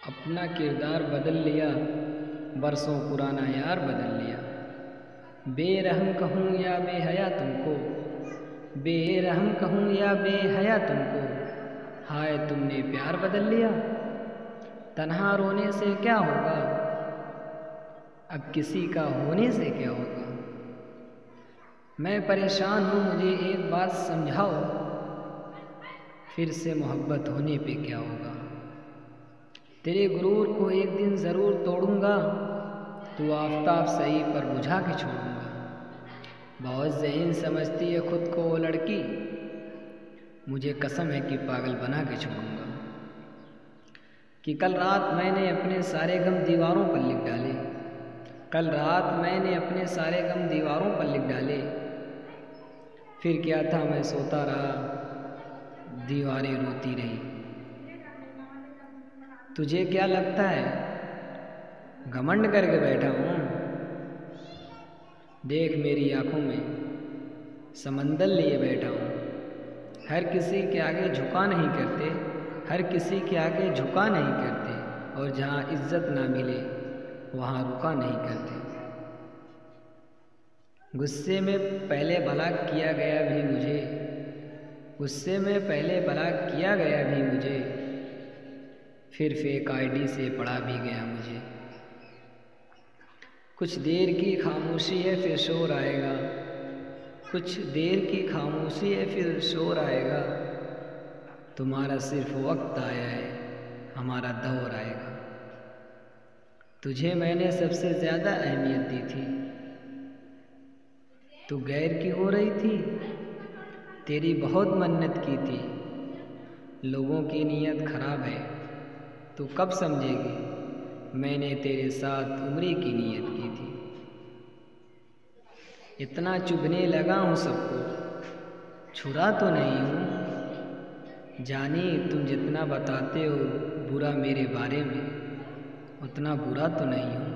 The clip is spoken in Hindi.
अपना किरदार बदल लिया, बरसों पुराना यार बदल लिया। बेरहम कहूँ या बेहया तुमको, बेरहम कहूँ या बेहया तुमको, हाय तुमने प्यार बदल लिया। तन्हा रोने से क्या होगा, अब किसी का होने से क्या होगा। मैं परेशान हूँ, मुझे एक बात समझाओ, फिर से मोहब्बत होने पे क्या होगा। तेरे गुरूर को एक दिन ज़रूर तोड़ूंगा, तू आफताब सही पर बुझा के छोड़ूंगा। बहुत ज़हीन समझती है खुद को वो लड़की, मुझे कसम है कि पागल बना के छोड़ूंगा। कि कल रात मैंने अपने सारे गम दीवारों पर लिख डाले, कल रात मैंने अपने सारे गम दीवारों पर लिख डाले। फिर क्या था मैं सोता रहा, दीवारें रोती रही। तुझे क्या लगता है घमंड करके बैठा हूँ, देख मेरी आंखों में समंदर लिए बैठा हूँ। हर किसी के आगे झुका नहीं करते, हर किसी के आगे झुका नहीं करते, और जहाँ इज्जत ना मिले वहाँ रुका नहीं करते। गुस्से में पहले भला किया गया भी मुझे, गुस्से में पहले भला किया गया भी मुझे, फिर फेक आईडी से पढ़ा भी गया मुझे। कुछ देर की खामोशी है फिर शोर आएगा, कुछ देर की खामोशी है फिर शोर आएगा। तुम्हारा सिर्फ वक्त आया है, हमारा दौर आएगा। तुझे मैंने सबसे ज़्यादा अहमियत दी थी, तू गैर की हो रही थी। तेरी बहुत मन्नत की थी, लोगों की नीयत खराब है, तू कब समझेगी मैंने तेरे साथ उम्री की नीयत की थी। इतना चुभने लगा हूँ सबको, छुरा तो नहीं हूँ। जानी तुम जितना बताते हो बुरा मेरे बारे में, उतना बुरा तो नहीं हूँ।